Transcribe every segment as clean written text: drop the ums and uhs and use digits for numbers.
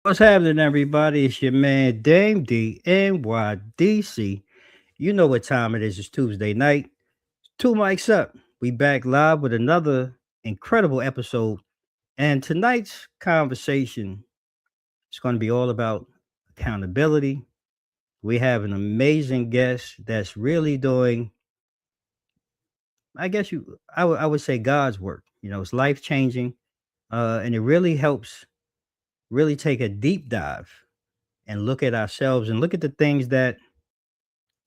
What's happening, everybody? It's your man Dame D NYDC. You know what time it is. It's Tuesday night. Two mics up. We back live with another incredible episode. And tonight's conversation is going to be all about accountability. We have an amazing guest that's really doing, I would say, God's work. It's life changing, and it really helps really take a deep dive and look at ourselves and look at the things that,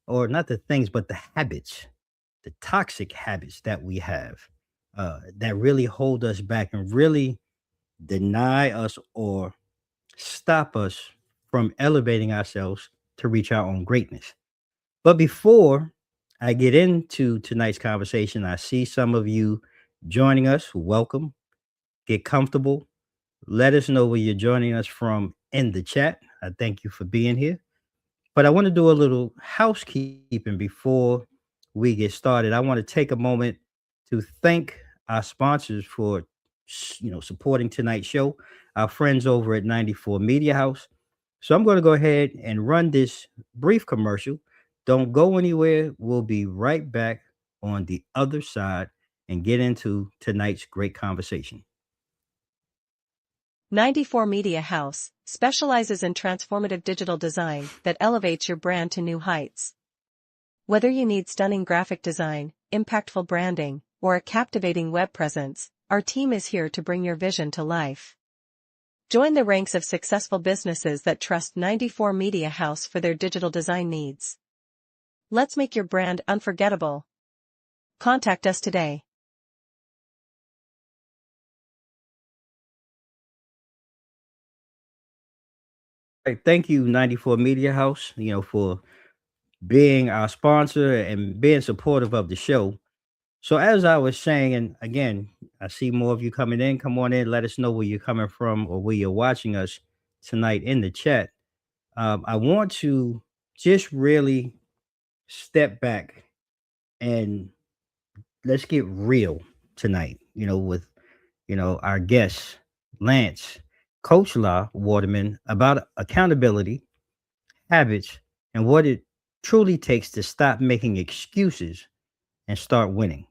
or not the things, but the habits, the toxic habits that we have, that really hold us back and really deny us or stop us from elevating ourselves to reach our own greatness. But before I get into tonight's conversation, I see some of you joining us. Welcome. Get comfortable. Let us know where you're joining us from in the chat. I thank you for being here. But I want to do a little housekeeping before we get started. I want to take a moment to thank our sponsors for supporting tonight's show, our friends over at 94 Media House. So I'm going to go ahead and run this brief commercial. Don't go anywhere. We'll be right back on the other side and get into tonight's great conversation. 94 Media House specializes in transformative digital design that elevates your brand to new heights. Whether you need stunning graphic design, impactful branding, or a captivating web presence, our team is here to bring your vision to life. Join the ranks of successful businesses that trust 94 Media House for their digital design needs. Let's make your brand unforgettable. Contact us today. Right, thank you, 94 Media House, for being our sponsor and being supportive of the show. So as I was saying, and again, I see more of you coming in. Come on in, let us know where you're coming from or where you're watching us tonight in the chat. I want to just really step back and let's get real tonight, with our guest, Lance, Coach Waterman, about accountability, habits, and what it truly takes to stop making excuses and start winning.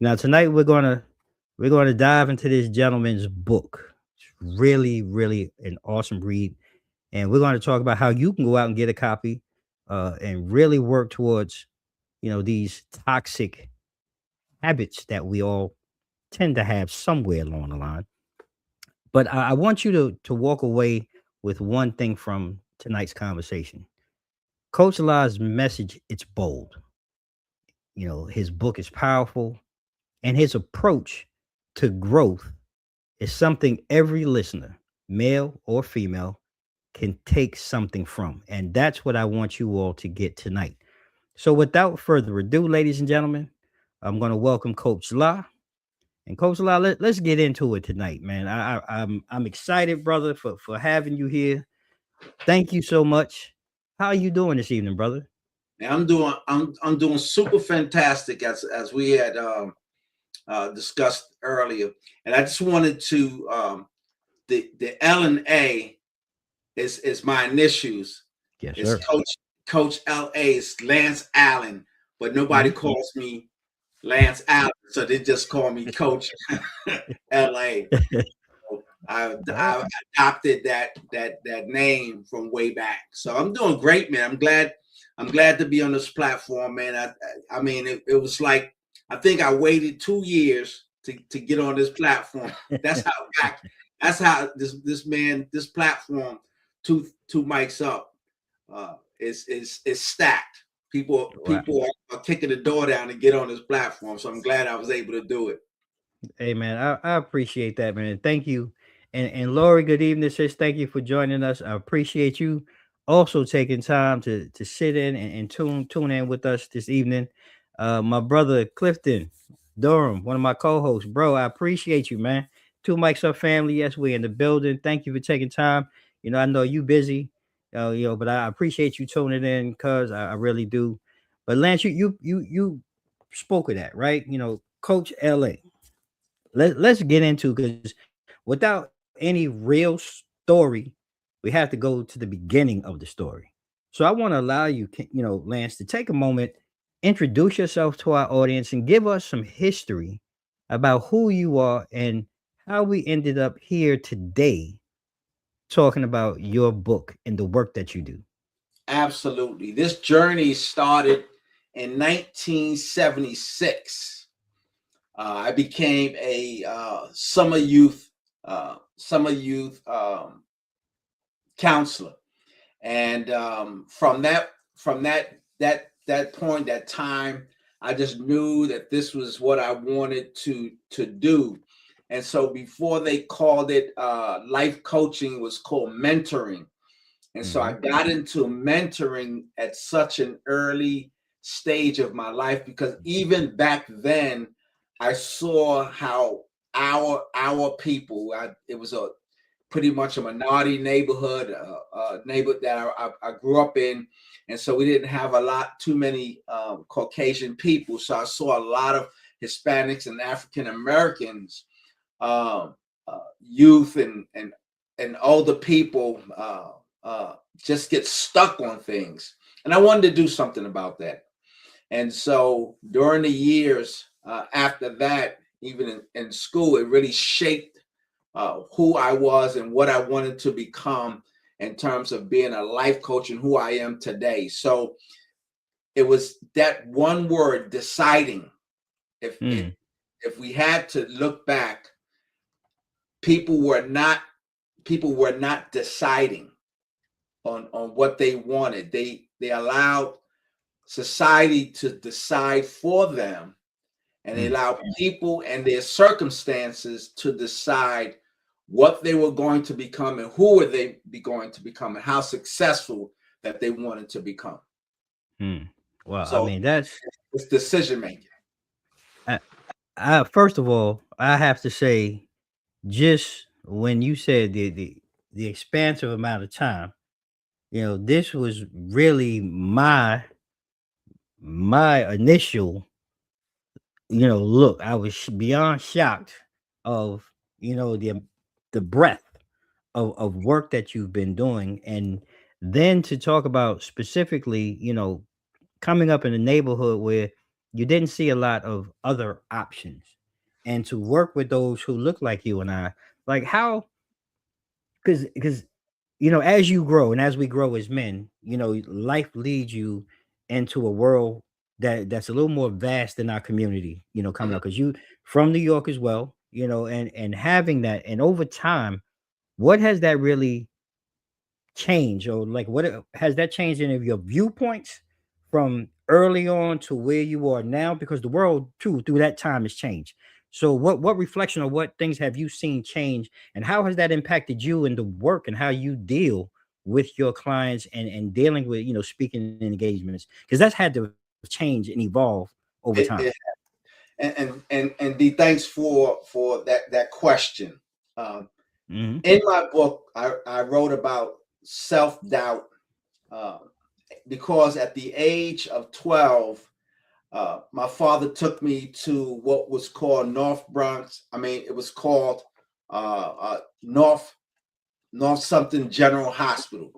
Now tonight we're gonna dive into this gentleman's book. It's really, really an awesome read, and we're going to talk about how you can go out and get a copy, and really work towards these toxic habits that we all tend to have somewhere along the line. But I want you to walk away with one thing from tonight's conversation. Coach La's message, it's bold. His book is powerful, and his approach to growth is something every listener, male or female, can take something from. And that's what I want you all to get tonight. So without further ado, ladies and gentlemen, I'm going to welcome Coach La. And Coach La, let's get into it tonight, man. I'm excited, brother, for having you here. Thank you so much. How are you doing this evening, brother? I'm doing super fantastic as we had discussed earlier, and I just wanted to the L and A is my initials. Yes, it's sir. Coach L.A. is Lance Allen, but nobody calls me Lance Allen, so they just call me Coach L.A. I adopted that name from way back, so I'm doing great, man. I'm glad to be on this platform, man. I mean, it was like I think I waited 2 years to get on this platform. That's how this platform two mics up is stacked. People are kicking the door down to get on this platform, so I'm glad I was able to do it. Hey, man, I appreciate that, man. Thank you. And Lori, good evening, sis. Thank you for joining us. I appreciate you also taking time to sit in and tune in with us this evening. My brother Clifton Durham, one of my co-hosts, bro. I appreciate you, man. Two mics up, family. Yes, we in the building. Thank you for taking time. I know you busy, but I appreciate you tuning in, cuz I really do. But Lance, you spoke of that, right? Coach LA. Let's get into, because without any real story, we have to go to the beginning of the story. So I want to allow you, Lance, to take a moment, introduce yourself to our audience, and give us some history about who you are and how we ended up here today talking about your book and the work that you do. Absolutely. This journey started in 1976. I became a summer youth counselor, and from that point, that time, I just knew that this was what I wanted to do. And so before they called it life coaching, it was called mentoring. And so I Hmm. got into mentoring at such an early stage of my life, because even back then I saw how our people, it was a pretty much a minority neighborhood, neighborhood that I grew up in, and so we didn't have a lot too many Caucasian people. So I saw a lot of Hispanics and African Americans, um, youth and older people, just get stuck on things, and I wanted to do something about that. And so during the years after that, even in school, it really shaped who I was and what I wanted to become in terms of being a life coach and who I am today. So it was that one word, deciding. If if Mm, if we had to look back, people were not people were not deciding on what they wanted. They allowed society to decide for them, and they mm, allowed people and their circumstances to decide what they were going to become and who were they be going to become and how successful that they wanted to become. mm. Well, I So mean, that's it's decision making. I, first of all, I have to say, just when you said the expansive amount of time, this was really my initial, look. I was beyond shocked of, the breadth of work that you've been doing. And then to talk about specifically, coming up in a neighborhood where you didn't see a lot of other options, and to work with those who look like you and I, like how, because as you grow and as we grow as men, life leads you into a world that's a little more vast than our community, coming Mhm. up, because you from New York as well, and having that, and over time, what has that really change, or like what has that changed any of your viewpoints from early on to where you are now? Because the world too through that time has changed. So what reflection or what things have you seen change, and how has that impacted you in the work and how you deal with your clients, and dealing with speaking engagements, because that's had to change and evolve over It, time. it, and D, thanks for that question. Um, Hmm. in my book, I wrote about self doubt, uh, because at the age of 12, my father took me to what was called North Bronx. I mean, it was called North something General Hospital,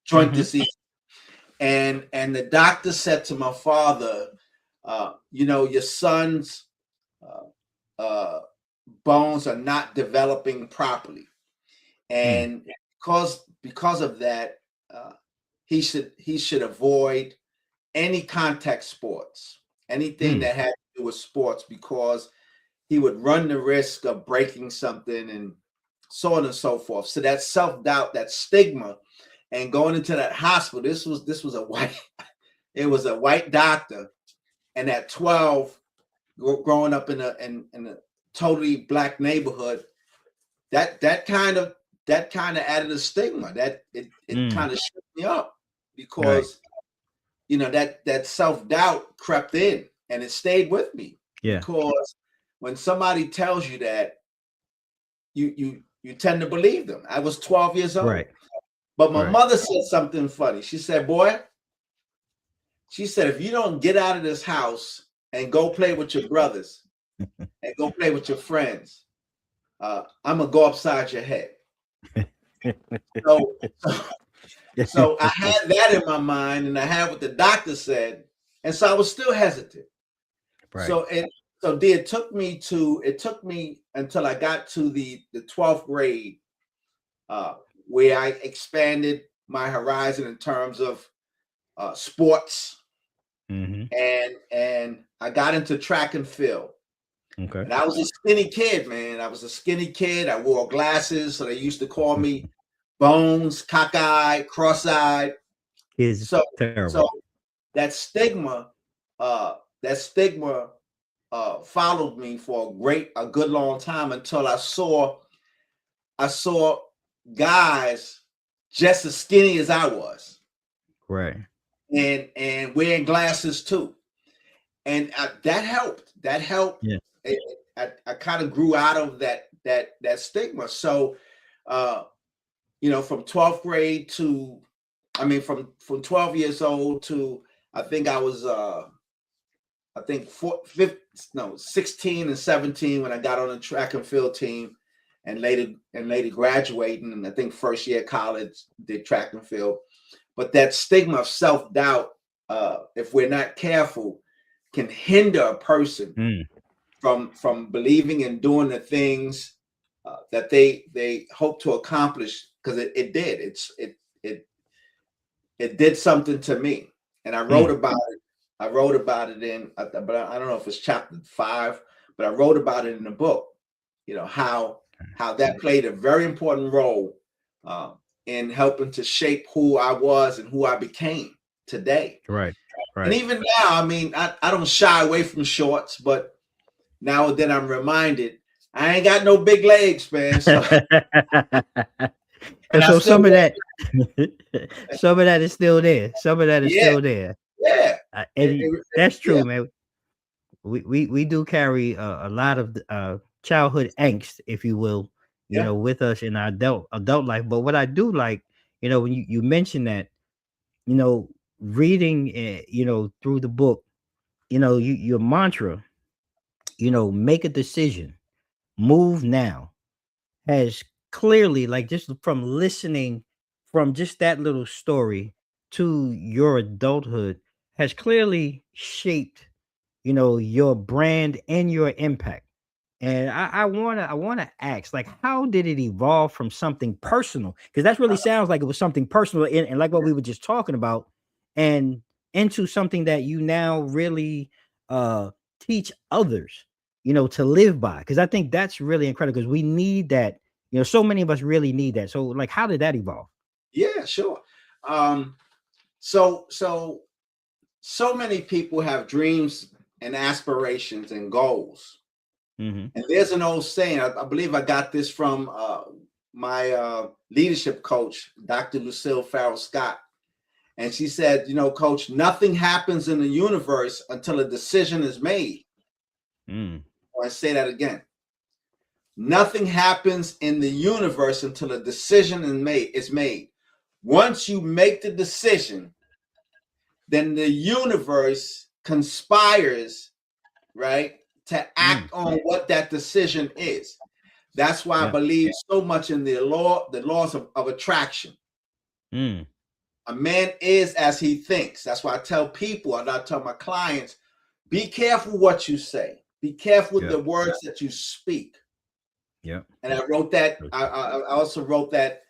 joint Hmm. disease. And the doctor said to my father, your son's uh, uh, bones are not developing properly, Mm, and because of that, uh, he should avoid any contact sports, anything mm, that had to do with sports, because he would run the risk of breaking something and so on and so forth. So that self doubt, that stigma, and going into that hospital. This was a white it was a white doctor, and at 12, growing up in a totally black neighborhood, that kind of added a stigma that it kind of shook me up because that self-doubt crept in and it stayed with me. Yeah. Because when somebody tells you that, you tend to believe them. I was 12 years old. Right. But my mother said something funny. She said, boy, she said, if you don't get out of this house and go play with your brothers and go play with your friends, I'm going to go upside your head. So I had that in my mind, and I had what the doctor said, and so I was still hesitant. Right. So it took me until I got to the 12th grade, where I expanded my horizon in terms of sports, and I got into track and field. Okay. And I was a skinny kid, man. I was a skinny kid. I wore glasses, so they used to call me Bones, cockeyed, cross-eyed. So that stigma followed me for a good long time until I saw guys just as skinny as I was, right, and wearing glasses too, and that helped. Yeah. I kind of grew out of that stigma. So, from 12th grade to, from 12 years old to, I think I was, 16 and 17 when I got on the track and field team, and later graduating, and I think first year college did track and field. But that stigma of self-doubt, if we're not careful, can hinder a person from believing and doing the things that they hope to accomplish, because it did. It did something to me, and I wrote about it. I wrote about it but I don't know if it's chapter 5, but I wrote about it in the book. How that played a very important role in helping to shape who I was and who I became today. Right. And even now, I don't shy away from shorts, but now and then I'm reminded I ain't got no big legs, man. So, so some of that is still there. Some of that is still there. Yeah. And that's true, man. We do carry a lot of childhood angst, if you will, with us in our adult life. But what I do like, when you mention that, reading, through the book, your mantra, make a decision, move now, has clearly, like, just from listening from just that little story to your adulthood, has clearly shaped, your brand and your impact. And I wanna ask, like, how did it evolve from something personal? Because that really sounds like it was something personal, and like what we were just talking about, and into something that you now really teach others, to live by. Because I think that's really incredible, because we need that. So many of us really need that. So, like, how did that evolve? Yeah, sure. So many people have dreams and aspirations and goals. And there's an old saying, I believe I got this from my leadership coach, Dr. Lucille Farrell Scott. And she said, Coach, nothing happens in the universe until a decision is made. I say that again. Nothing happens in the universe until a decision is made. Once you make the decision, then the universe conspires, right, to act on what that decision is. That's why I believe so much in the laws of attraction. A man is as he thinks. That's why I tell people, and I tell my clients, be careful what you say. Be careful with the words that you speak. Yeah. And I wrote that. I also wrote that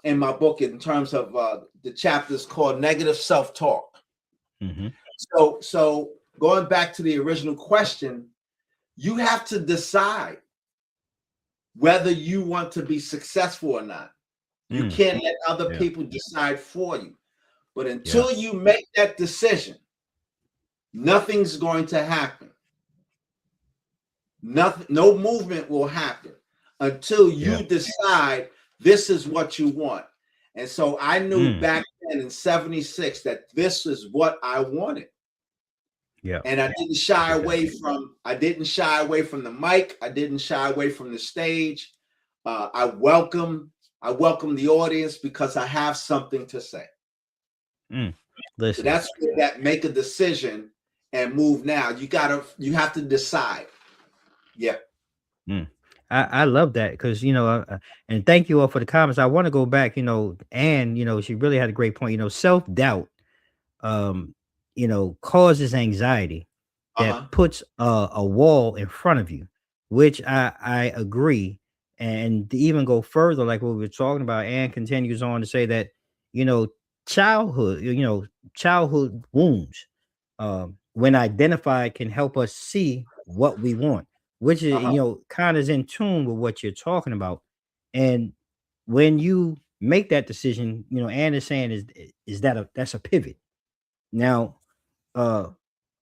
in my book in terms of the chapters called Negative Self-Talk. So going back to the original question, you have to decide whether you want to be successful or not. You can't let other people decide for you. But until you make that decision, nothing's going to happen. No movement will happen until you Yeah. decide this is what you want. And so I knew back then in 76 that this is what I wanted. Yeah. And I didn't shy away from the mic. I didn't shy away from the stage. I welcome the audience because I have something to say. Listen. So that's where that make a decision and move now. You have to decide. Yeah. I love that because and thank you all for the comments. I want to go back, and she really had a great point. Self-doubt, um, causes anxiety that puts a wall in front of you, which I agree. And to even go further, like what we were talking about, and continues on to say that, you know, childhood, childhood wounds, when identified, can help us see what we want, which is, kind of is in tune with what you're talking about. And when you make that decision, Ann is saying is that's a pivot. Now, uh,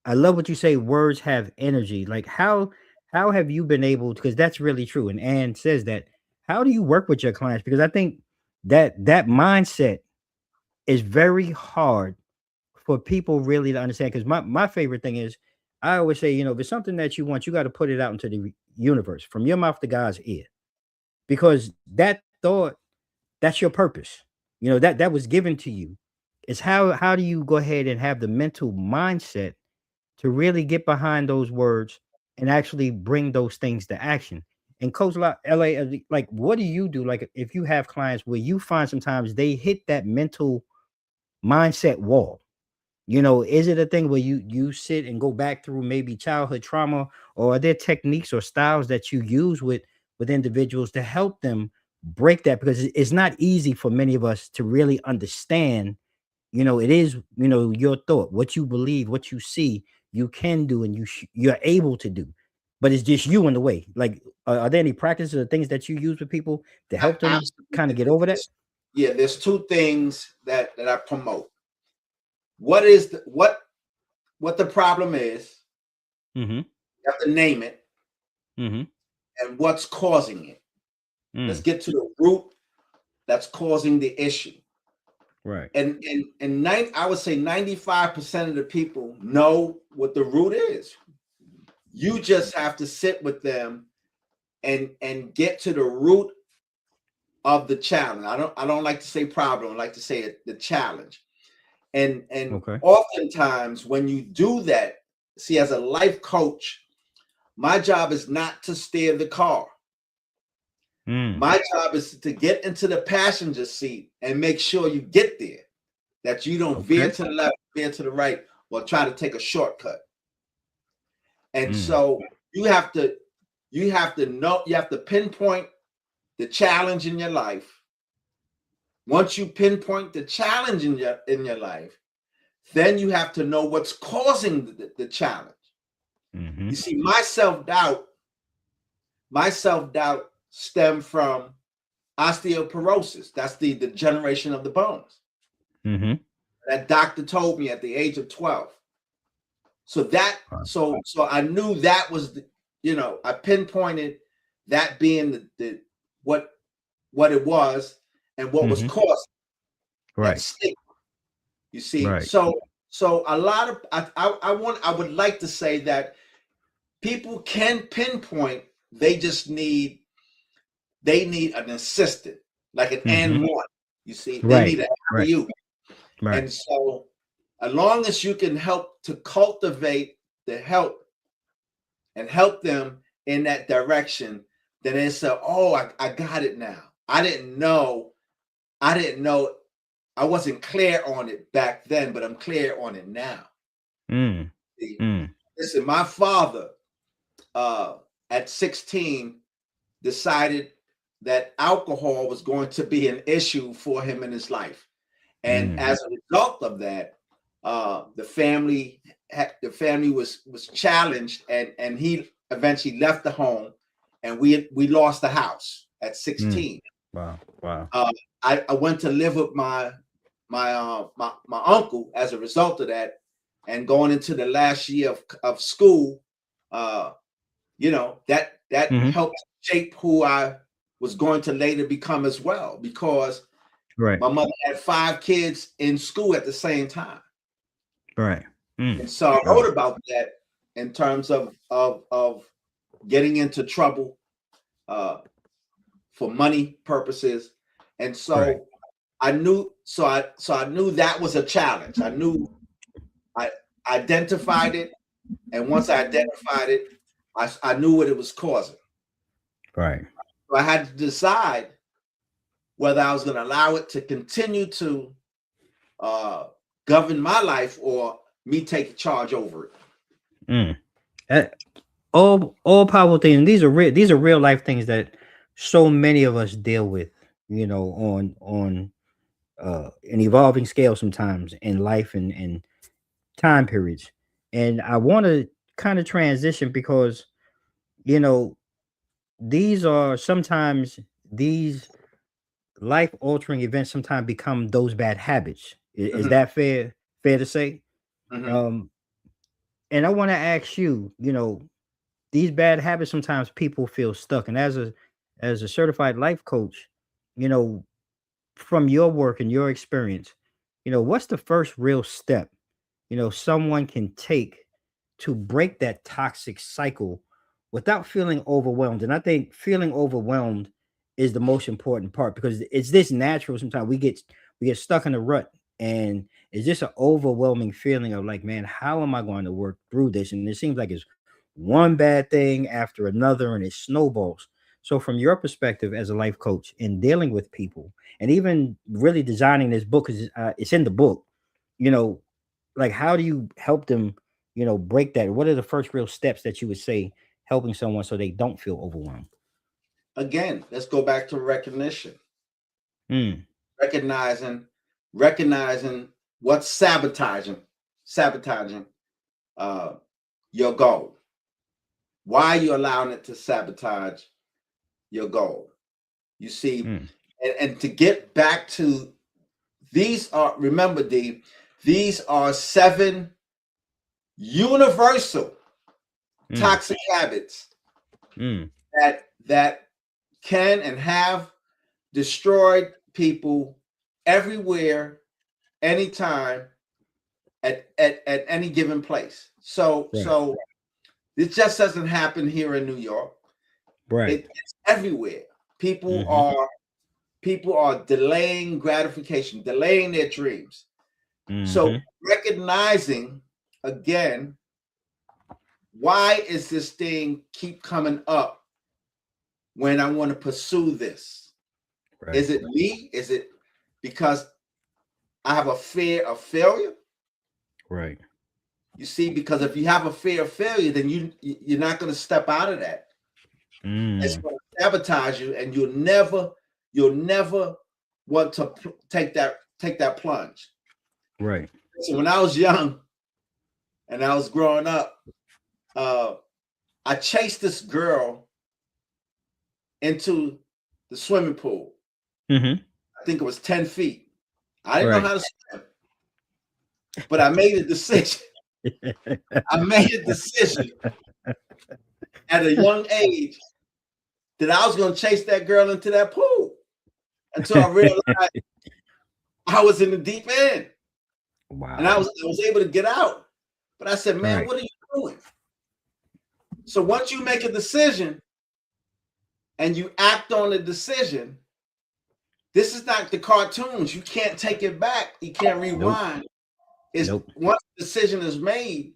I love what you say. Words have energy. Like how have you been able? Because that's really true. And Ann says that. How do you work with your clients? Because I think that mindset is very hard for people really to understand. Because my favorite thing is, I always say, if it's something that you want, you got to put it out into the universe, from your mouth to God's ear, because that thought, that's your purpose. That was given to you. It's how do you go ahead and have the mental mindset to really get behind those words and actually bring those things to action. And Coach LA, like, what do you do? Like, if you have clients where you find sometimes they hit that mental mindset wall, is it a thing where you sit and go back through maybe childhood trauma, or are there techniques or styles that you use with individuals to help them break that? Because it's not easy for many of us to really understand. It is, your thought, what you believe, what you see, you can do, and you're able to do, but it's just you in the way. Like, are there any practices or things that you use with people to help them kind of get over that? Yeah, there's two things that I promote. What is what the problem is? Mm-hmm. You have to name it, Mm-hmm. and what's causing it. Let's get to the root that's causing the issue. Right. And I would say 95% of the people know what the root is. You just have to sit with them and get to the root of the challenge. I don't like to say problem. I like to say the challenge. And Okay. oftentimes when you do that, see, as a life coach, my job is not to steer the car. My job is to get into the passenger seat and make sure you get there, that you don't veer to the left, veer to the right, or try to take a shortcut. And so you have to know, you have to pinpoint the challenge in your life. Once you pinpoint the challenge in your life, then you have to know what's causing the challenge. You see, my self-doubt stemmed from osteoporosis. That's the degeneration of the bones. That doctor told me at the age of 12. So so I knew that was I pinpointed that being the what it was and what was causing that stigma. You see, Right. so a lot of I would like to say that people can pinpoint. They just need an assistant, like an and one. You see, they need an you. And so, as long as you can help to cultivate the help and help them in that direction, then they say, "Oh, I got it now. I didn't know. I wasn't clear on it back then, but I'm clear on it now." See? Listen, my father, at 16, decided that alcohol was going to be an issue for him in his life. And as a result of that, the family was challenged, and he eventually left the home, and we lost the house at 16. Wow. I went to live with my uncle as a result of that, and going into the last year of school, that helped shape who I was going to later become as well, because Right. my mother had 5 kids in school at the same time. Right. And so I wrote about that in terms of getting into trouble for money purposes. And so I knew that was a challenge. I identified it, and once I identified it, I knew what it was causing. Right. So I had to decide whether I was going to allow it to continue to govern my life, or me take charge over it. All powerful things. These are real life things that so many of us deal with, on an evolving scale sometimes in life and time periods. And I want to kind of transition because, you know, these life altering events sometimes become those bad habits. Is that fair to say? Um, and I want to ask you, these bad habits, sometimes people feel stuck. And as a certified life coach, you know, from your work and your experience, what's the first real step, someone can take to break that toxic cycle without feeling overwhelmed? And I think feeling overwhelmed is the most important part, because it's this natural. Sometimes we get stuck in a rut, and it's just an overwhelming feeling of like, man, how am I going to work through this? And it seems like it's one bad thing after another, and it snowballs. So from your perspective as a life coach in dealing with people, and even really designing this book, because it's in the book, you know like, how do you help them, break that? What are the first real steps that you would say helping someone so they don't feel overwhelmed? Again, let's go back to recognition. Mm. Recognizing what's sabotaging your goal. Why are you allowing it to sabotage your goal? You see, and to get back to these are 7 universal toxic habits that can and have destroyed people everywhere, anytime, at any given place. So this just doesn't happen here in New York. Right. It's everywhere. People are delaying gratification, delaying their dreams. So recognizing, again, why is this thing keep coming up when I want to pursue this? Right. Is it me? Is it because I have a fear of failure? Right. You see, because if you have a fear of failure, then you're not going to step out of that. It's going to sabotage you, and you'll never want to take that plunge. Right. So when I was young and I was growing up, I chased this girl into the swimming pool. I think it was 10 feet. I didn't know how to swim, but I made a decision. I made a decision at a young age that I was going to chase that girl into that pool until I realized I was in the deep end. Wow. And I was able to get out. But I said, man, what are you doing? So once you make a decision and you act on the decision, this is not the cartoons. You can't take it back. You can't rewind. Once the decision is made,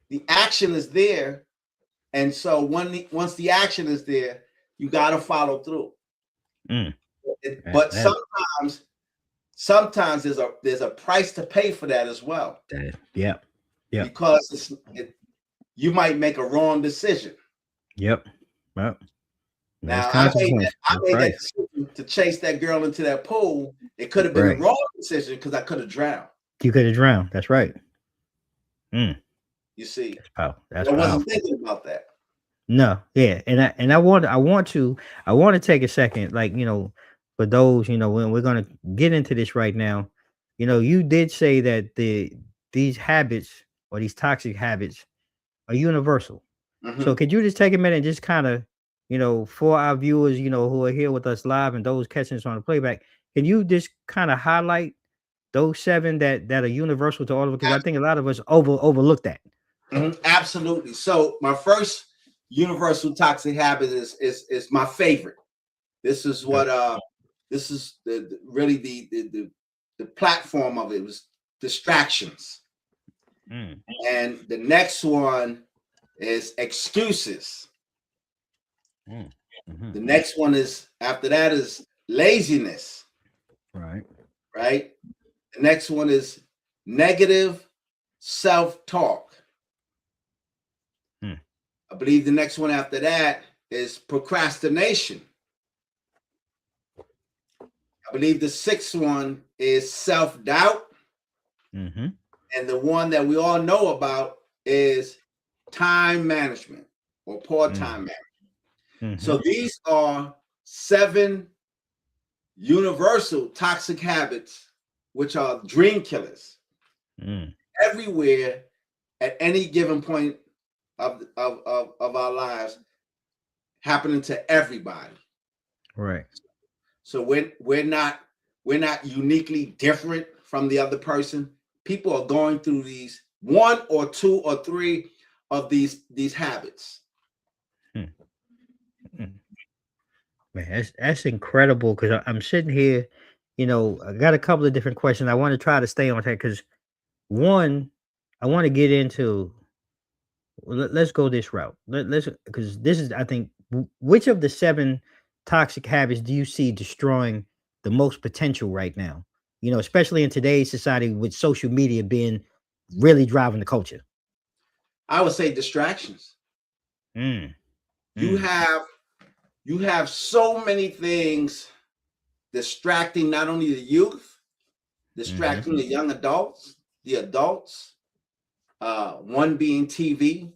the action is there. And so once the action is there, you got to follow through. But sometimes there's a price to pay for that as well. Yeah. Because you might make a wrong decision. Yep. Well, now I made that decision to chase that girl into that pool. It could have been a wrong decision because I could have drowned. You could have drowned. That's right. You see, that's I wasn't thinking about that. No, yeah, and I want to take a second, like, for those, when we're gonna get into this right now, you did say that these habits, or these toxic habits, are universal. So could you just take a minute and just kind of, for our viewers, who are here with us live and those catching us on the playback, can you just kind of highlight those 7 that are universal to all of us? Because I think a lot of us overlook that. Absolutely. So my first universal toxic habit is my favorite. This is what this is really the platform of it was distractions. And the next one is excuses. The next one is after that is laziness. Right. The next one is negative self-talk. I believe the next one after that is procrastination. I believe the 6th one is self-doubt. And the one that we all know about is time management or poor time management. So these are 7 universal toxic habits, which are dream killers everywhere at any given point of our lives, happening to everybody. Right. So we're not uniquely different from the other person. People are going through these 1 or 2 or 3 of these habits. Man, that's incredible, because I'm sitting here, I got a couple of different questions. I want to try to stay on that because, one, I want to get into, let's go this route. Let's, because this is, I think, which of the 7 toxic habits do you see destroying the most potential right now? Especially in today's society with social media being really driving the culture. I would say distractions. You have so many things distracting not only the youth, distracting the young adults, the adults, one being TV,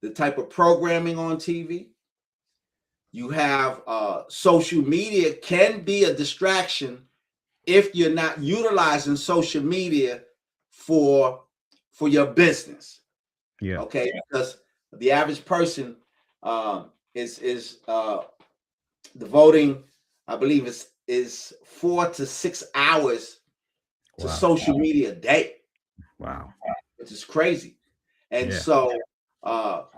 the type of programming on TV. You have social media can be a distraction if you're not utilizing social media for your business. Yeah. Okay, because the average person is devoting, I believe, is 4 to 6 hours to social media a day. Wow, which is crazy. And so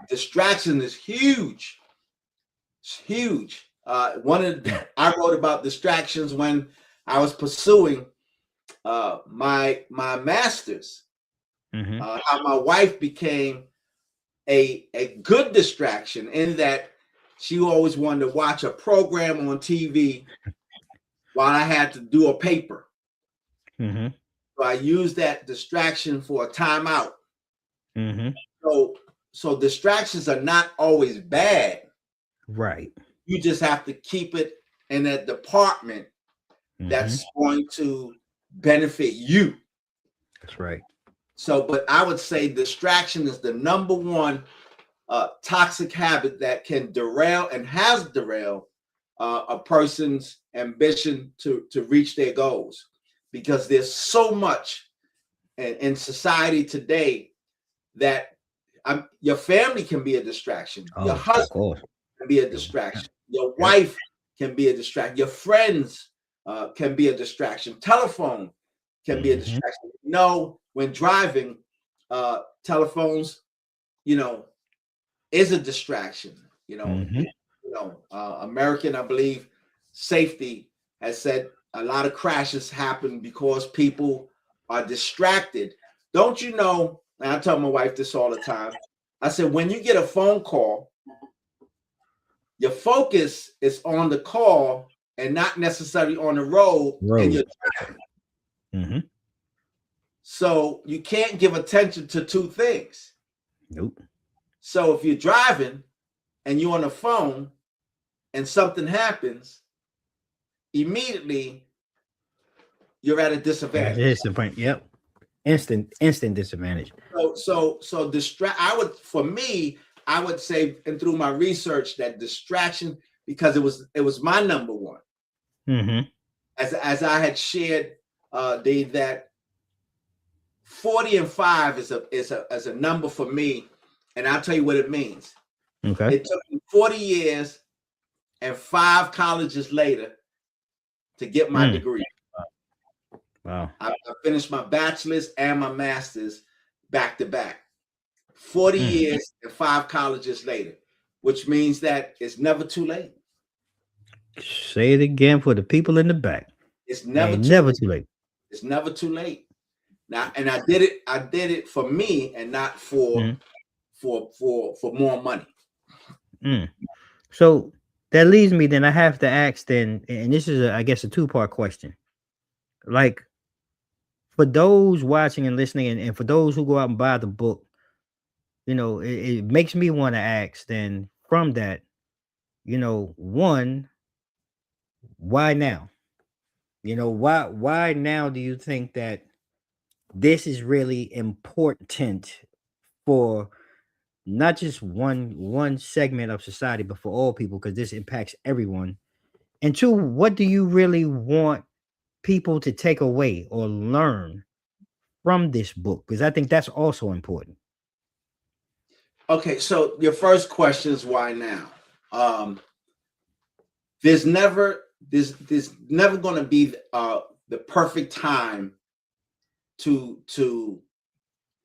distraction is huge. It's huge. I wrote about distractions when I was pursuing my master's. How my wife became a good distraction in that she always wanted to watch a program on TV while I had to do a paper. So I used that distraction for a timeout. So distractions are not always bad. Right. You just have to keep it in a department that's going to benefit you. That's right. So, but I would say distraction is the number one toxic habit that can derail and has derailed a person's ambition to reach their goals, because there's so much in society today that your family can be a distraction. Your husband can be a distraction. Your wife can be a distraction. Your friends can be a distraction. Telephone can be a distraction. When driving, telephones, is a distraction. American, I believe, safety has said a lot of crashes happen because people are distracted. Don't you know? And I tell my wife this all the time. I said, when you get a phone call, your focus is on the call and not necessarily on the road. And you're driving. So you can't give attention to 2 things. Nope. So if you're driving and you're on the phone and something happens, immedately you're at a disadvantage. Yep. Instant disadvantage. So I would say, and through my research, that distraction, because it was my number one. As I had shared, Dave, that 40 and 5 is a number for me, and I'll tell you what it means. Okay. It took me 40 years and 5 colleges later to get my Mm. degree. Wow. I finished my bachelor's and my master's back to back. 40 Mm. years and 5 colleges later, which means that it's never too late. Say it again for the people in the back. It's never Ain't too never late. too late. It's never too late. Now, and I did it for me and not for Mm. more money. Mm. So that leads me. Then I have to ask. Then, and this is, I guess, a two-part question. Like for those watching and listening, and for those who go out and buy the book, it makes me want to ask. Then from that, one, why now? Why now do you think that this is really important for not just one segment of society, but for all people, because this impacts everyone? And two, what do you really want people to take away or learn from this book? Because I think that's also important. Okay, so your first question is why now? There's never going to be the perfect time to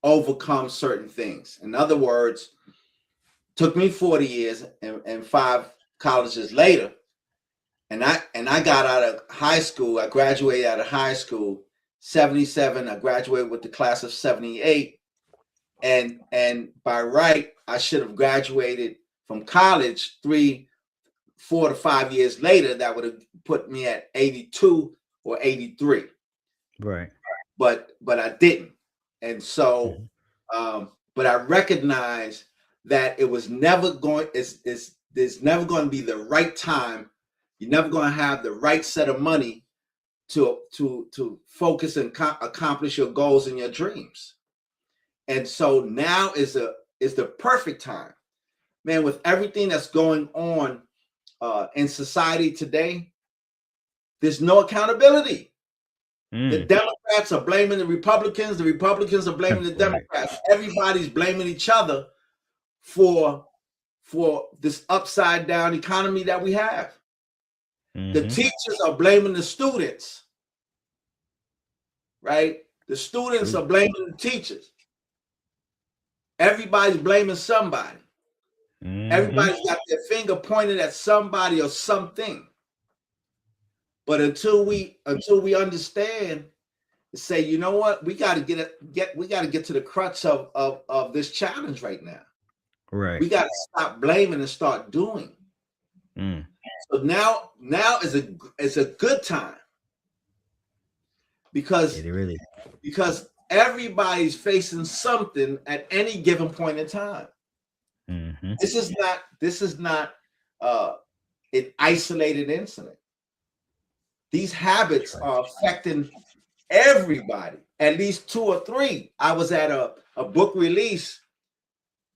overcome certain things. In other words, took me 40 years and 5 colleges later, and I got out of high school. I graduated out of high school 77. I graduated with the class of 78, and by right I should have graduated from college 4 to 5 years later. That would have put me at 82 or 83. Right. But I didn't, and so Mhm. but I recognize that it was never going. It's there's never going to be the right time. You're never going to have the right set of money to focus and accomplish your goals and your dreams. And so now is the perfect time, man. With everything that's going on in society today, there's no accountability. The Mm. Democrats are blaming the Republicans are blaming the Right. Democrats. Everybody's blaming each other for this upside down economy that we have. The Mm-hmm. teachers are blaming the students, right? The students True. are blaming the teachers. Everybody's blaming somebody. Mm-hmm. Everybody's got their finger pointed at somebody or something. But until we understand, say, you know what, we got to get to the crux of this challenge right now. Right. We got to stop blaming and start doing. Mm. So now is a good time because It really. everybody's facing something at any given point in time. Mm-hmm. This is not an isolated incident. These habits Right. are affecting everybody, at least 2 or 3. I was at a book release,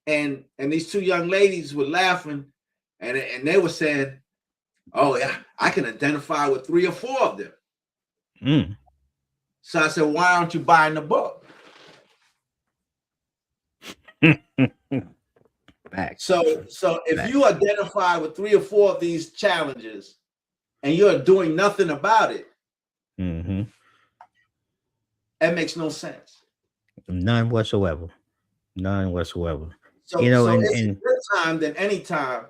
and these 2 young ladies were laughing, and they were saying, "Oh yeah, I can identify with 3 or 4 of them." Mm. So I said, "Why aren't you buying the book?" Back. So if Back. you identify with 3 or 4 of these challenges and you're doing nothing about it, Mm-hmm. that makes no sense. None whatsoever. None whatsoever. So And it's a good time than any time.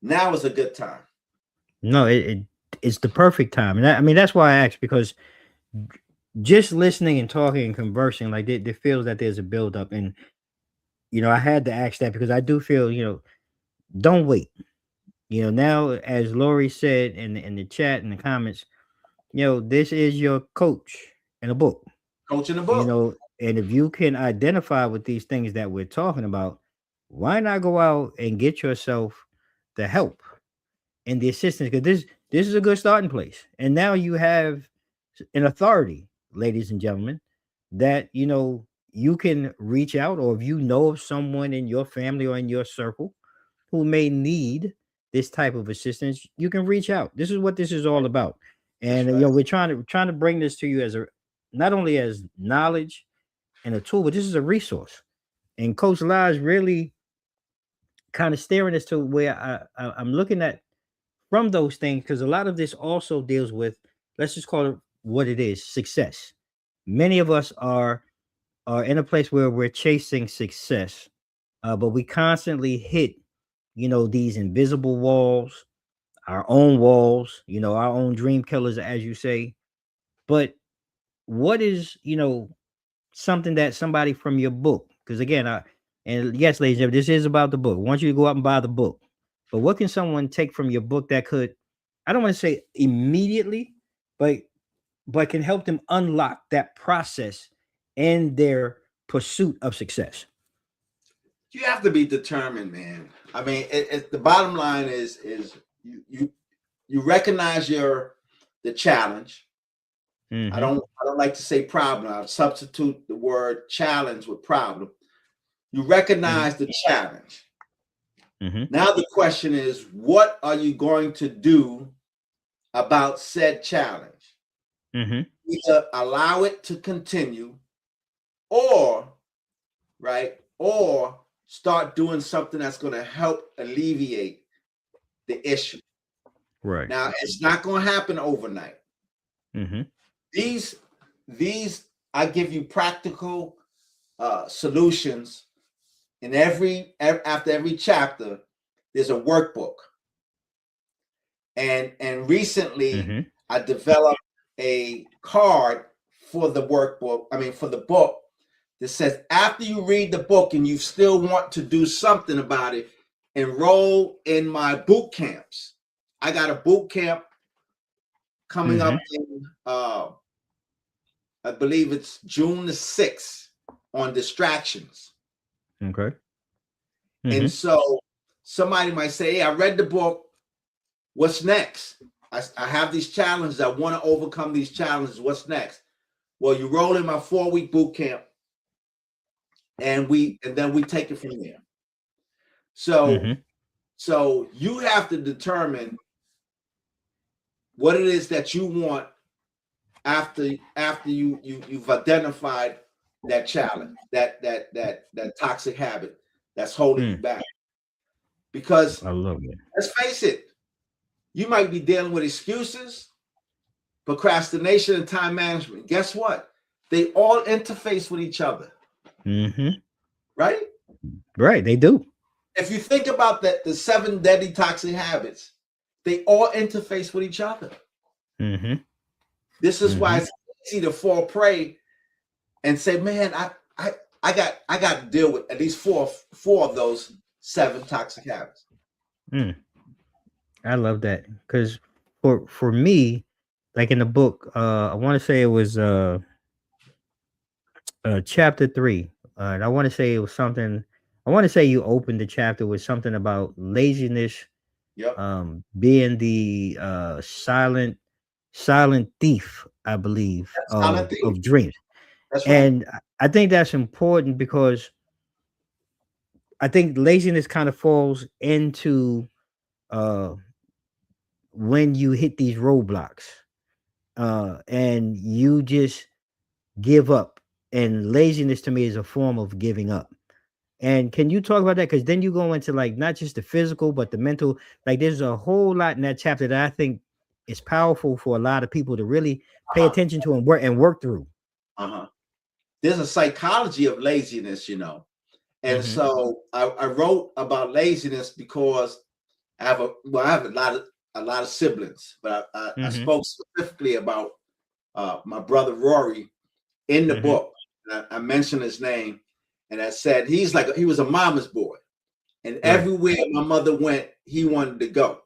Now is a good time. no, it's the perfect time, and I mean that's why I asked, because just listening and talking and conversing, like there feels that there's a buildup, and I had to ask that because I do feel, don't wait. Now, as Lori said in the chat in the comments, this is your coach in a book. Coach in the book. And if you can identify with these things that we're talking about, why not go out and get yourself the help and the assistance? Because this is a good starting place. And now you have an authority, ladies and gentlemen, that you can reach out, or if you know of someone in your family or in your circle who may need this type of assistance, you can reach out. This is what this is all about. That's And right. we're trying to bring this to you as not only as knowledge and a tool, but this is a resource. And Coach Lodge really kind of steering us to where I'm looking at from those things, because a lot of this also deals with, let's just call it what it is, success. Many of us are in a place where we're chasing success, but we constantly hit, these invisible walls, our own walls, our own dream killers, as you say. But what is, something that somebody from your book, because again, and yes, ladies and gentlemen, this is about the book. I want you to go out and buy the book. But what can someone take from your book that could, I don't want to say immediately, but can help them unlock that process in their pursuit of success? You have to be determined, man. I mean, the bottom line is you recognize the challenge. I Mm-hmm. don't like to say problem. I'll substitute the word challenge with problem. You recognize the challenge. Mm-hmm. Now the question is, what are you going to do about said challenge? Mm-hmm. Either allow it to continue, or or start doing something that's going to help alleviate the issue. Right. Now, it's not going to happen overnight. Mm-hmm. These I give you practical solutions in after every chapter. There's a workbook, and recently Mm-hmm. I developed a card for the workbook. I mean, for the book, that says after you read the book and you still want to do something about it, enroll in my boot camps. I got a boot camp coming Mm-hmm. up in I believe it's June the 6th on distractions. Okay. And Mm-hmm. so somebody might say, hey, I read the book. What's next? I have these challenges. I want to overcome these challenges. What's next? Well, you roll in my 4-week boot camp, and then we take it from there. So Mm-hmm. so you have to determine what it is that you want after you've identified that challenge, that toxic habit that's holding you Mm. back. Because I love it. let's face it, you might be dealing with excuses, procrastination, and time management. Guess what? They all interface with each other, Mm-hmm. right? Right. They do. If you think about the 7 deadly toxic habits, they all interface with each other. Mm-hmm. This is why Mm-hmm. it's easy to fall prey and say, "Man, I got to deal with at least four of those 7 toxic habits." Mm. I love that, because for me, like in the book, I want to say it was chapter 3, and I want to say it was something. I want to say you opened the chapter with something about laziness, Yep, being the silent thief, I believe, that's silent thief. of dreams. That's right. And I think that's important, because I think laziness kind of falls into uh when you hit these roadblocks, and you just give up. And laziness to me is a form of giving up. And can you talk about that? Because then you go into, like, not just the physical, but the mental. Like, there's a whole lot in that chapter that I think is powerful for a lot of people to really pay Uh-huh. attention to and work through. Uh-huh. There's a psychology of laziness. And Mm-hmm. so I wrote about laziness because I have a lot of siblings, but I Mm-hmm. spoke specifically about my brother Rory in the Mm-hmm. book. I mentioned his name, and I said he was a mama's boy, and Right. everywhere my mother went, he wanted to go.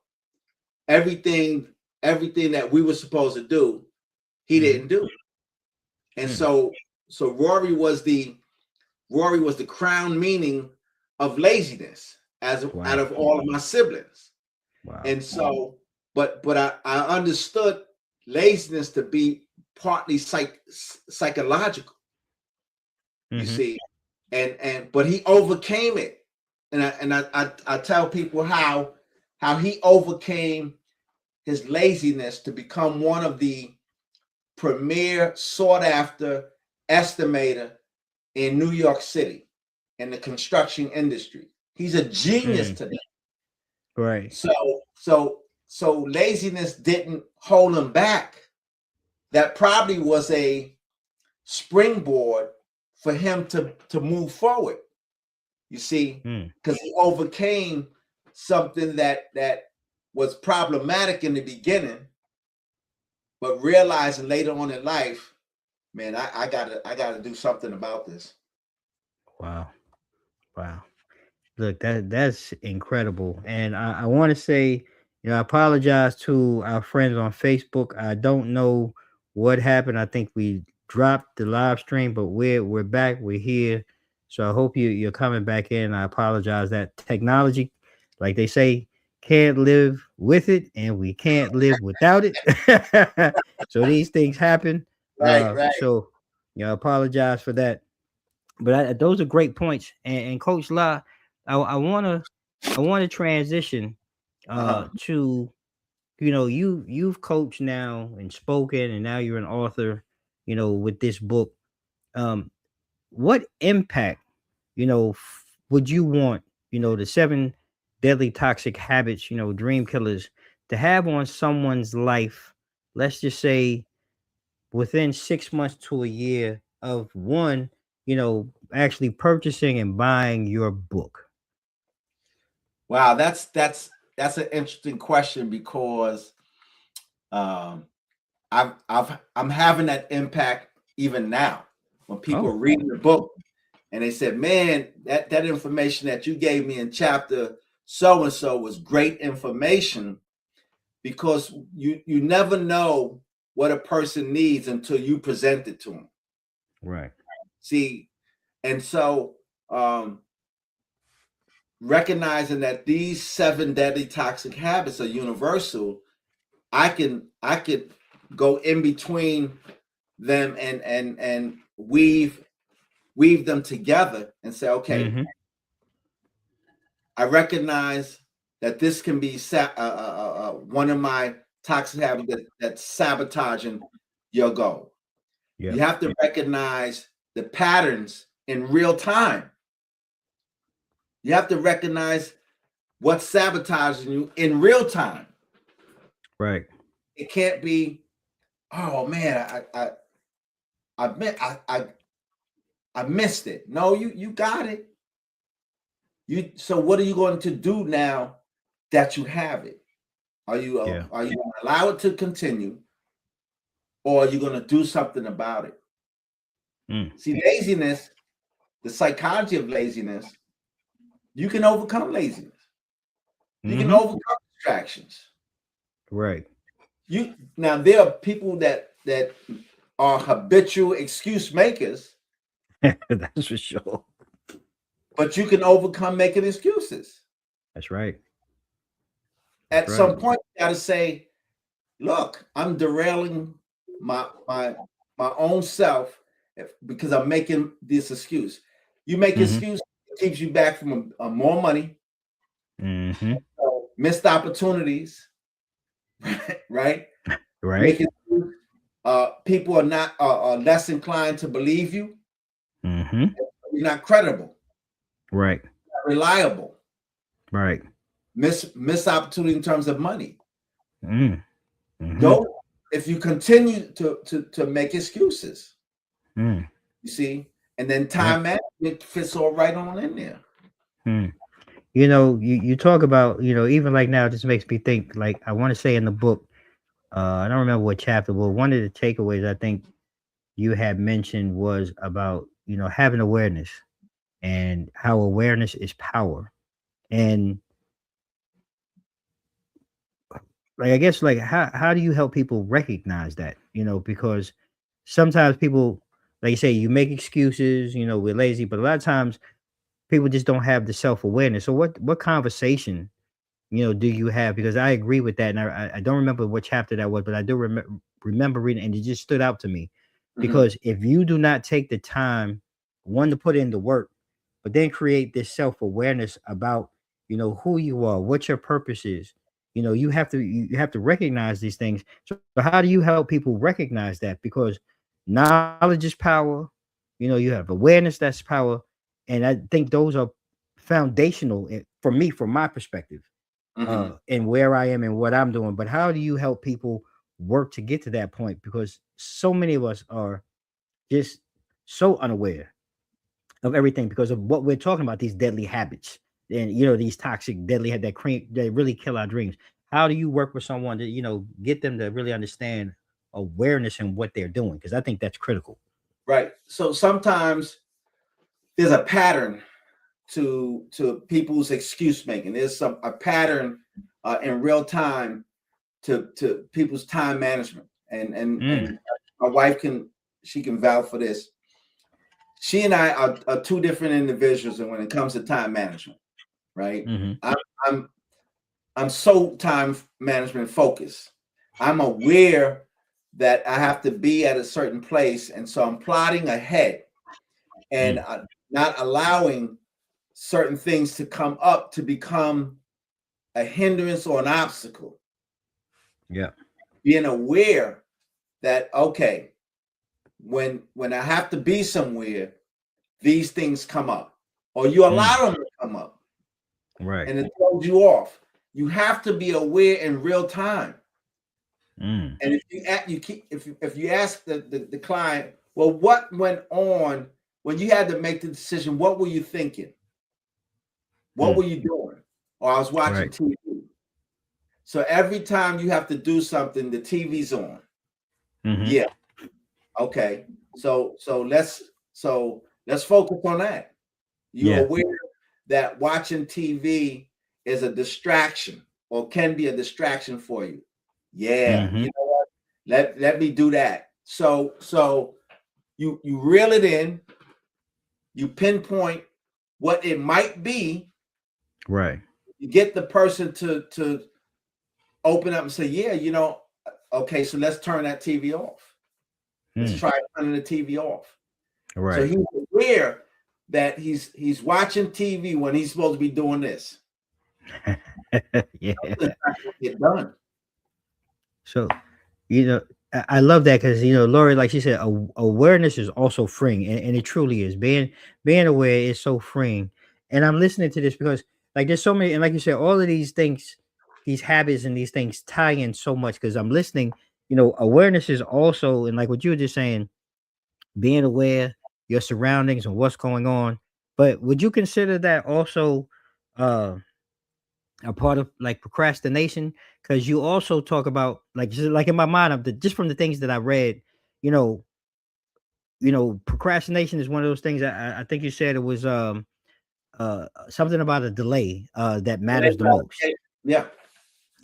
Everything everything that we were supposed to do, he Mm-hmm. didn't do. And Mm. so Rory was the crown meaning of laziness out Wow. of all of my siblings. Wow. And so, but I understood laziness to be partly psychological, you Mm-hmm. see, but he overcame it. And I tell people how he overcame his laziness to become one of the premier sought after estimator in New York City in the construction industry. He's a genius Mm, today. right. So laziness didn't hold him back. That probably was a springboard for him to move forward. You see, Mm, because he overcame something that was problematic in the beginning, but realizing later on in life, man, I gotta do something about this. wow. Wow. Look, that's incredible. And I want to say, I apologize to our friends on Facebook. I don't know what happened. I think we dropped the live stream, but we're back. We're here. So I hope you're coming back in. I apologize that technology, like they say, can't live with it, and we can't live without it. So these things happen. Right, right. So apologize for that. But those are great points. And Coach La, I want to transition Uh-huh. to you've coached now and spoken, and now you're an author. With this book, um, what impact would you want the seven deadly toxic habits, dream killers, to have on someone's life? Let's just say within 6 months to a year of one, actually purchasing and buying your book? Wow, that's an interesting question because um I'm having that impact even now when people are Oh, reading the book and they said, "Man, that information that you gave me in chapter so and so was great information," because you never know what a person needs until you present it to them. right. See, and so recognizing that these seven deadly toxic habits are universal, I could go in between them and weave them together and say, okay, Mm-hmm. I recognize that this can be one of my toxic habits that's sabotaging your goal. You Yep. have to recognize the patterns in real time. You have to recognize what's sabotaging you in real time. Right. It can't be, oh man, I missed it. No, you got it. So what are you going to do now that you have it? Yeah. Are you going to allow it to continue, or are you going to do something about it? Mm. See, laziness, the psychology of laziness, you can overcome laziness. You can Mm-hmm. overcome distractions. Right. You now there are people that are habitual excuse makers, That's for sure. but you can overcome making excuses. That's right. That's At right. some point, you got to say, "Look, I'm derailing my own self because I'm making this excuse." You make Mm-hmm. excuse, it keeps you back from more money, Mm-hmm. missed opportunities, right? Right. Make excuse. People are not are less inclined to believe you. Mm-hmm. You're not credible, Right. not reliable. Right. Miss opportunity in terms of money. Mm. Mm-hmm. Don't if you continue to make excuses, Mm. you see, and then Yep. time management fits all right on in there. Mm. You talk about, even like now, it just makes me think, like, I want to say in the book, I don't remember what chapter, but one of the takeaways I think you had mentioned was about, having awareness and how awareness is power. And like, I guess, like, how do you help people recognize that? Because sometimes people, like you say, you make excuses, we're lazy, but a lot of times people just don't have the self-awareness. So what conversation, do you have? Because I agree with that, and I don't remember what chapter that was, but I do remember reading, and it just stood out to me. Mhm. Because if you do not take the time, one, to put in the work, but then create this self-awareness about, who you are, what your purpose is, you have to recognize these things. So how do you help people recognize that? Because knowledge is power, you have awareness, that's power. And I think those are foundational for me, from my perspective, and where I am and what I'm doing. But how do you help people work to get to that point? Because so many of us are just so unaware of everything because of what we're talking about, these deadly habits and these toxic deadly that really kill our dreams. How do you work with someone to get them to really understand awareness and what they're doing? Because I think that's critical. Right. So sometimes there's a pattern to people's excuse making. There's a pattern in real time to people's time management, and my wife can vouch for this. She and I are two different individuals, and when it comes to time management, right? I'm so time management focused. I'm aware that I have to be at a certain place, and so I'm plotting ahead and not allowing certain things to come up to become a hindrance or an obstacle. Yeah. Being aware that, okay, when I have to be somewhere, these things come up, or you allow them to come up, right? And it throws you off. You have to be aware in real time. And if you ask the client, well, what went on when you had to make the decision? What were you thinking? What were you doing? Or I was watching TV. So every time you have to do something, the TV's on. Yeah. Okay. So let's focus on that. You're aware that watching TV is a distraction or can be a distraction for you. Yeah. You know what? Let me do that. So you reel it in, you pinpoint what it might be. Right. You get the person to open up and say, yeah, okay, so let's turn that TV off. Let's try turning the TV off. Right. So he's aware that he's watching TV when he's supposed to be doing this. Yeah. Get done. So, I love that because Lori, like she said, awareness is also freeing, and it truly is. Being aware is so freeing. And I'm listening to this because, like, there's so many, and like you said, all of these things, these habits and these things tie in so much. Because I'm listening, awareness is also, and like what you were just saying, being aware your surroundings and what's going on. But would you consider that also a part of like procrastination? Because you also talk about like in my mind, just from the things that I read, procrastination is one of those things that I think you said it was something about a delay that matters the most. Yeah.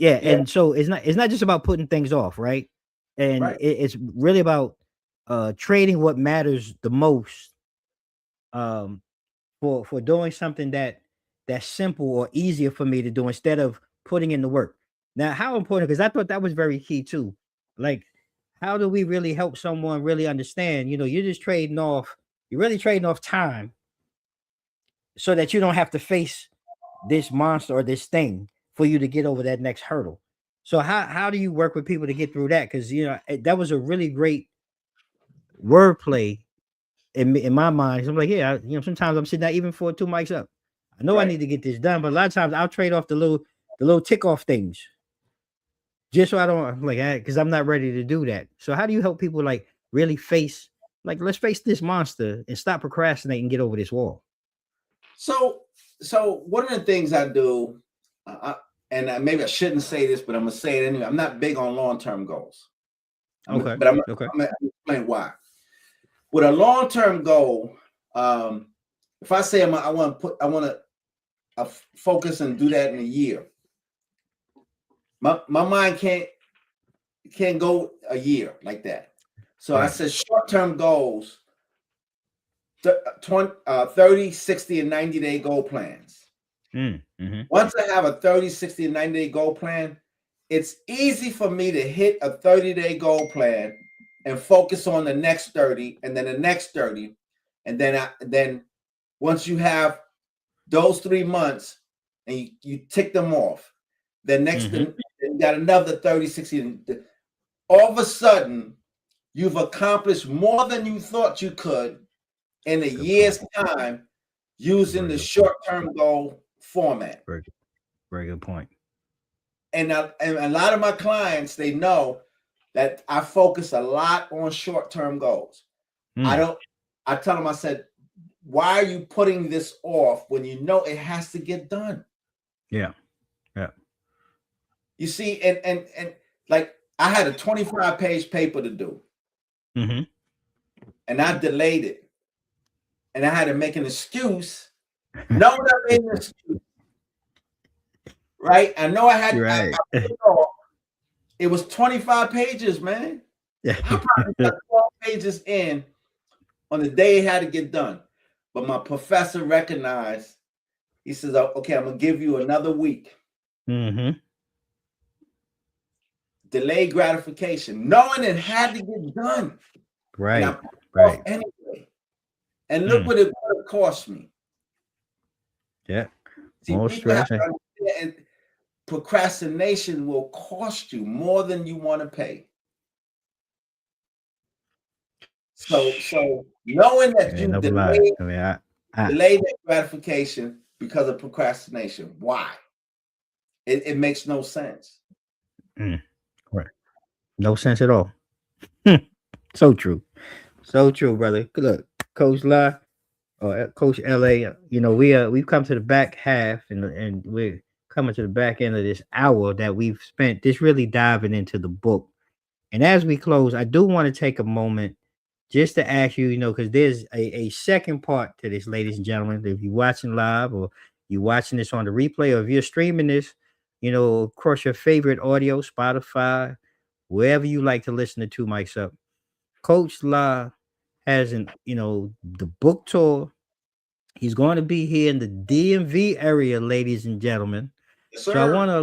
And so it's not just about putting things off, right? And it's really about trading what matters the most for doing something that's simple or easier for me to do instead of putting in the work. Now, how important, because I thought that was very key too. Like, how do we really help someone really understand? You're really trading off time so that you don't have to face this monster or this thing for you to get over that next hurdle. So how do you work with people to get through that? Because that was a really great wordplay in my mind. So I'm like, sometimes I'm sitting there even for 2 mics up. I know I need to get this done, but a lot of times I'll trade off the little tick off things just so I don't because I'm not ready to do that. So how do you help people like really face let's face this monster and stop procrastinating and get over this wall? So one of the things I do, and maybe I shouldn't say this, but I'm gonna say it anyway. I'm not big on long-term goals. I'm gonna explain why. With a long-term goal, if I say I want to focus and do that in a year, my mind can't go a year like that. So I said short-term goals, 30, 60, and 90-day goal plans. Once I have a 30, 60, and 90-day goal plan, it's easy for me to hit a 30-day goal plan and focus on the next 30 and then the next 30. And then once you have those 3 months and you tick them off, then next you got another 30, 60. All of a sudden, you've accomplished more than you thought you could in a year's time using the short-term goal format. Very good point. And a lot of my clients, they know that I focus a lot on short-term goals. I tell them, I said, why are you putting this off when you know it has to get done? Yeah. You see, and like I had a 25-page paper to do. Mm-hmm. And I delayed it. And I had to make an excuse. No, I made an excuse. Right? I know I had right. It was 25 pages, man. Yeah. I probably got 12 pages in on the day it had to get done. But my professor recognized, he says, okay, I'm going to give you another week. Mm-hmm. Delayed gratification, knowing it had to get done. Right. And I put it off anyway. And look what it cost me. Yeah. See, More people have stress. to understand, procrastination will cost you more than you want to pay. So knowing that you delayed that gratification because of procrastination, why? It makes no sense. Right. No sense at all. So true. So true, brother. Look, Coach La, Coach LA, we've come to the back half and we're coming to the back end of this hour that we've spent just really diving into the book. And as we close, I do want to take a moment just to ask you, because there's a second part to this, ladies and gentlemen. If you're watching live or you're watching this on the replay, or if you're streaming this, across your favorite audio, Spotify, wherever you like to listen to Two Mics Up, Coach La has the book tour. He's going to be here in the DMV area, ladies and gentlemen. Yes, so I want to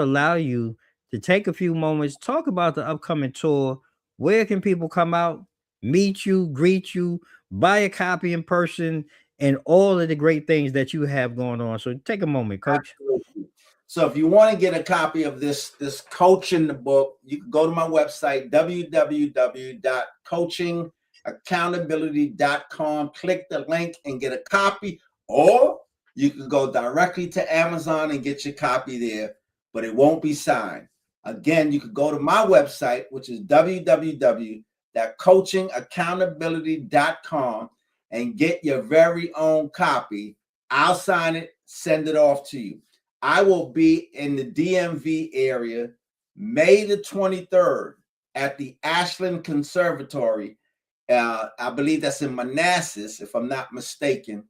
allow you to take a few moments, talk about the upcoming tour. Where can people come out, meet you, greet you, buy a copy in person, and all of the great things that you have going on? So take a moment, Coach. Absolutely. So if you want to get a copy of this coaching book, you can go to my website, www.coachingaccountability.com. Click the link and get a copy, or you can go directly to Amazon and get your copy there, but it won't be signed. Again, you could go to my website, which is www.coachingaccountability.com, and get your very own copy. I'll sign it, send it off to you. I will be in the DMV area May the 23rd at the Ashland Conservatory. I believe that's in Manassas, if I'm not mistaken,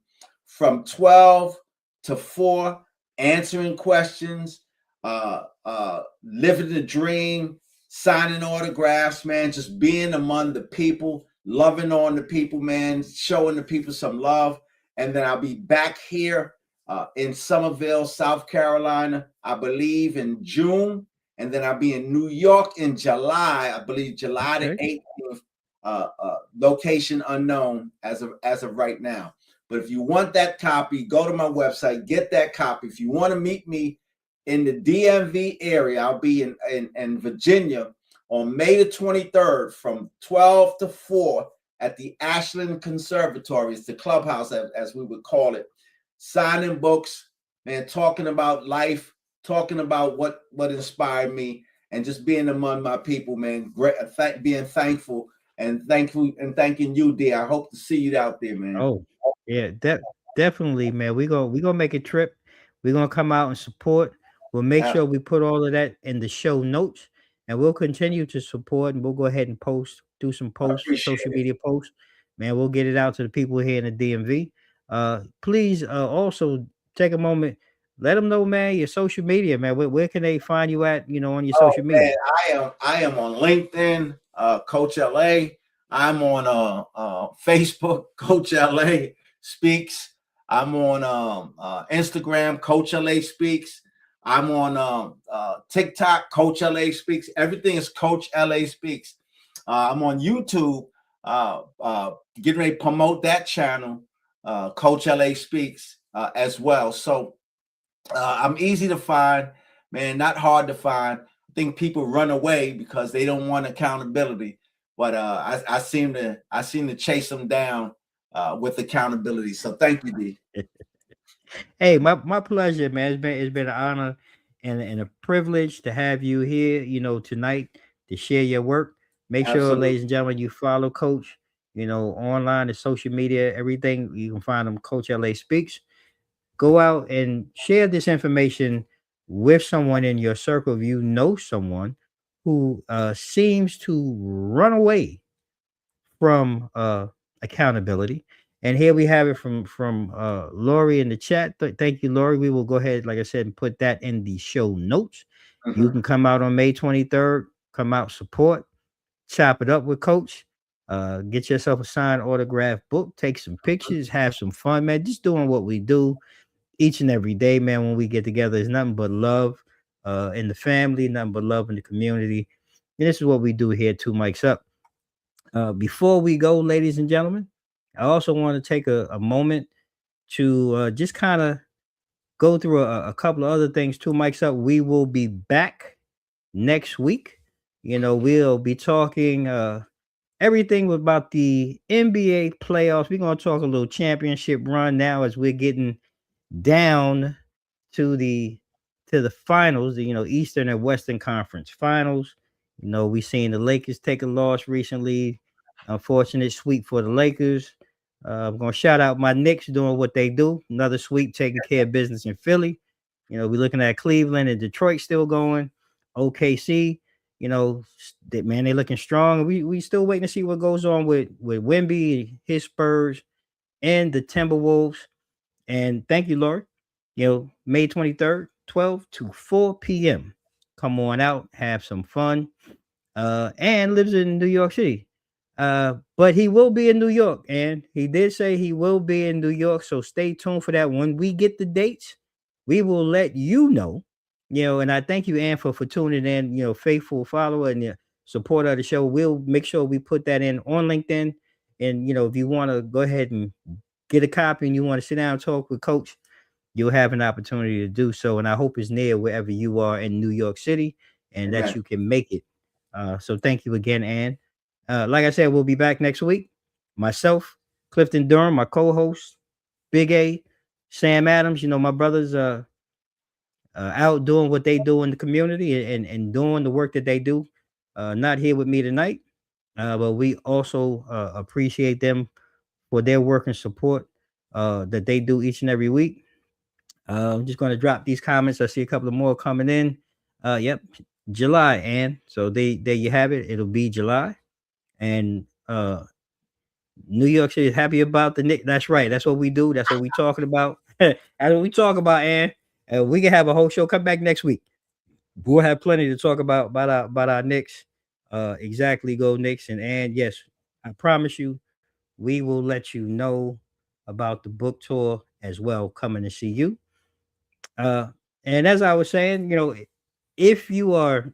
from 12 to 4, answering questions, living the dream, signing autographs, man, just being among the people, loving on the people, man, showing the people some love. And then I'll be back here in Somerville, South Carolina, I believe in June. And then I'll be in New York in July, I believe July the 18th, location unknown as of right now. But if you want that copy, go to my website, get that copy. If you want to meet me in the DMV area, I'll be in Virginia on May the 23rd from 12 to 4 at the Ashland Conservatory. It's the clubhouse, as we would call it. Signing books, man, talking about life, talking about what inspired me, and just being among my people, man. Great, being thankful and thanking you, dear. I hope to see you out there, man. Oh, yeah, definitely, man. We're gonna make a trip. We're gonna come out and support. We'll make sure we put all of that in the show notes, and we'll continue to support. And we'll go ahead and do some posts, social media posts. Man, we'll get it out to the people here in the DMV. Please, also take a moment. Let them know, man, your social media, man. Where can they find you at? On your social media. Man, I am on LinkedIn, Coach LA. I'm on Facebook, Coach LA Speaks. I'm on Instagram, Coach LA Speaks. I'm on TikTok, Coach LA Speaks. Everything is Coach LA Speaks. I'm on YouTube, getting ready to promote that channel, Coach LA Speaks, as well. So I'm easy to find, man, not hard to find. I think people run away because they don't want accountability, but I seem to chase them down with accountability. So thank you, D. Hey, my pleasure, man. It's been an honor and a privilege to have you here, tonight to share your work. Make sure, Absolutely. ladies and gentlemen, you follow Coach, online and social media, everything. You can find him, Coach LA Speaks. Go out and share this information with someone in your circle. If you know someone who seems to run away from accountability. And here we have it from Lori in the chat. Thank you, Lori. We will go ahead, like I said, and put that in the show notes. You Mhm. can come out on May 23rd, come out, support, chop it up with Coach. Get yourself a signed autograph book, take some pictures, have some fun, man. Just doing what we do each and every day, man. When we get together, it's nothing but love in the family, nothing but love in the community. And this is what we do here, Two Mics Up. Before we go, ladies and gentlemen, I also want to take a moment to just kind of go through a couple of other things. Two mics up. We will be back next week. We'll be talking everything about the NBA playoffs. We're going to talk a little championship run now as we're getting down to the finals, Eastern and Western Conference Finals. We seen the Lakers take a loss recently. Unfortunate sweep for the Lakers. I'm gonna shout out my Knicks doing what they do. Another sweep, taking care of business in Philly. We're looking at Cleveland and Detroit still going. OKC, man, they're looking strong. We still waiting to see what goes on with Wemby, his Spurs, and the Timberwolves. And thank you, Lord. May 23rd, 12 to 4 p.m. Come on out, have some fun. And lives in New York City. But he will be in New York, and he did say he will be in New York. So stay tuned for that. When we get the dates, we will let you know. And I thank you, Ann, for tuning in, faithful follower and supporter of the show. We'll make sure we put that in on LinkedIn. And if you want to go ahead and get a copy and you want to sit down and talk with Coach, you'll have an opportunity to do so. And I hope it's near wherever you are in New York City and that Amen. you can make it. So thank you again, Ann. Like I said, we'll be back next week. Myself, Clifton Durham, my co-host, Big A, Sam Adams. My brothers out doing what they do in the community and doing the work that they do. Not here with me tonight, but we also appreciate them for their work and support that they do each and every week. I'm just going to drop these comments. I see a couple of more coming in. Yep, July, and so there you have it. It'll be July, and New York City is happy about the Knicks. That's right. That's what we do. That's what we talking about. That's what we talk about, and we can have a whole show. Come back next week. We'll have plenty to talk about our Knicks. Exactly, go Knicks, and yes, I promise you, we will let you know about the book tour as well. Coming to see you. Uh, and as I was saying, if you are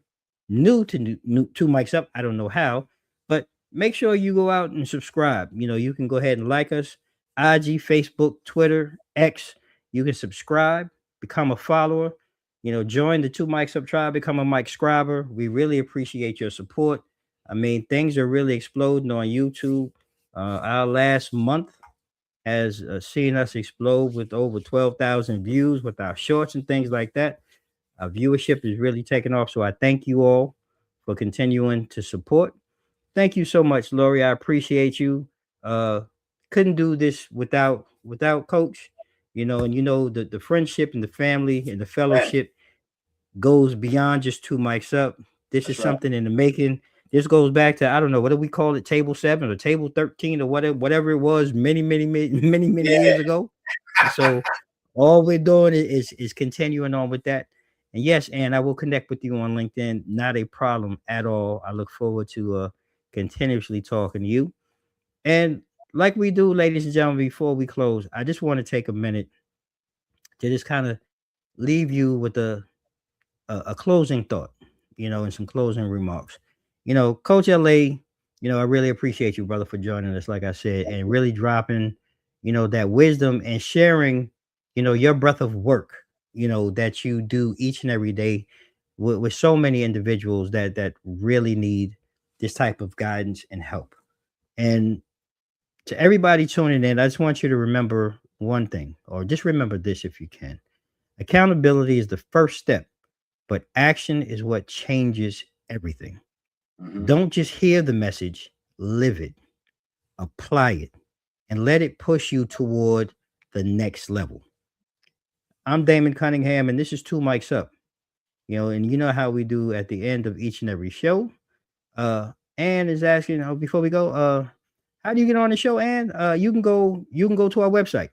new new to Mike's Up, I don't know how, but make sure you go out and subscribe. You can go ahead and like us, IG, Facebook, Twitter, X. You can subscribe, become a follower. Join the Two Mics Up tribe, become a Mike Scriber. We really appreciate your support. I mean, things are really exploding on YouTube. Our last month has seen us explode with over 12,000 views with our shorts and things like that. Our viewership is really taking off. So I thank you all for continuing to support. Thank you so much, Lori. I appreciate you. Uh, couldn't do this without Coach. And the friendship and the family and the Amen. fellowship goes beyond just Two Mics Up. This is That's right. something in the making. This goes back to, I don't know, what do we call it, table 7 or table 13 or whatever it was many, many, many, many Yeah. years ago. And so all we're doing is continuing on with that. And yes, and I will connect with you on LinkedIn. Not a problem at all. I look forward to continuously talking to you. And like we do, ladies and gentlemen, before we close, I just want to take a minute to just kind of leave you with a closing thought, and some closing remarks. Coach LA, I really appreciate you, brother, for joining us, like I said, and really dropping, that wisdom and sharing, your breath of work, that you do each and every day with so many individuals that really need this type of guidance and help. And To everybody tuning in, I just want you to remember one thing, or just remember this if you can. Accountability is the first step, but action is what changes everything. Mm-hmm. Don't just hear the message, live it, apply it, and let it push you toward the next level. I'm Damon Cunningham, and this is Two Mics Up. And you know how we do at the end of each and every show. Ann is asking, before we go, how do you get on the show, Ann? You can go to our website.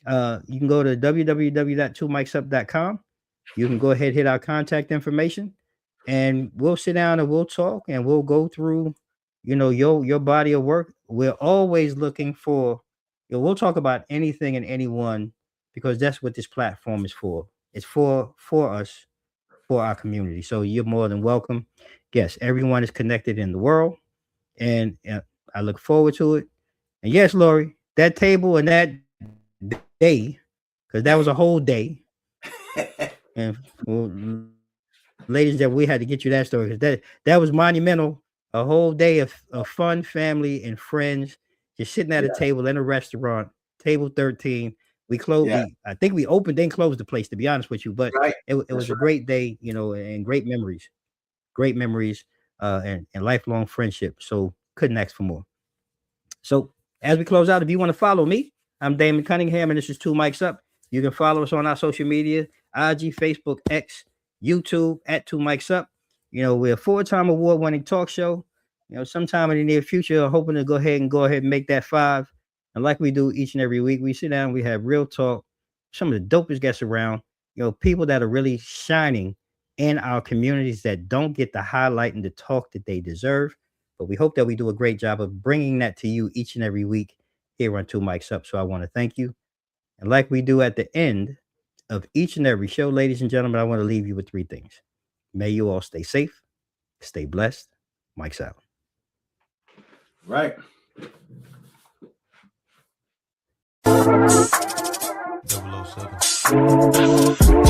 You can go to www.2micsup.com. You can go ahead, hit our contact information, and we'll sit down and we'll talk and we'll go through, your body of work. We're always looking for, we'll talk about anything and anyone because that's what this platform is for. It's for us, for our community. So you're more than welcome. Yes, everyone is connected in the world, and I look forward to it. And yes, Lori, that table and that day, because that was a whole day. And well, ladies, that we had to get you that story because that was monumental. A whole day of fun, family, and friends just sitting at a table in a restaurant. Table 13. We closed. Yeah. I think we opened then closed the place. To be honest with you, but Right. it was a great day, and great memories, and lifelong friendship. So couldn't ask for more. So as we close out, if you want to follow me, I'm Damon Cunningham, and this is Two Mics Up. You can follow us on our social media, IG, Facebook, X, YouTube, at Two Mics Up. We're a 4-time award-winning talk show. Sometime in the near future, hoping to go ahead and make that 5. And like we do each and every week, we sit down, we have real talk, some of the dopest guests around, people that are really shining in our communities that don't get the highlight and the talk that they deserve. But we hope that we do a great job of bringing that to you each and every week here on Two Mics Up. So I want to thank you. And like we do at the end of each and every show, ladies and gentlemen, I want to leave you with 3 things. May you all stay safe, stay blessed. Mics out. Right. 007.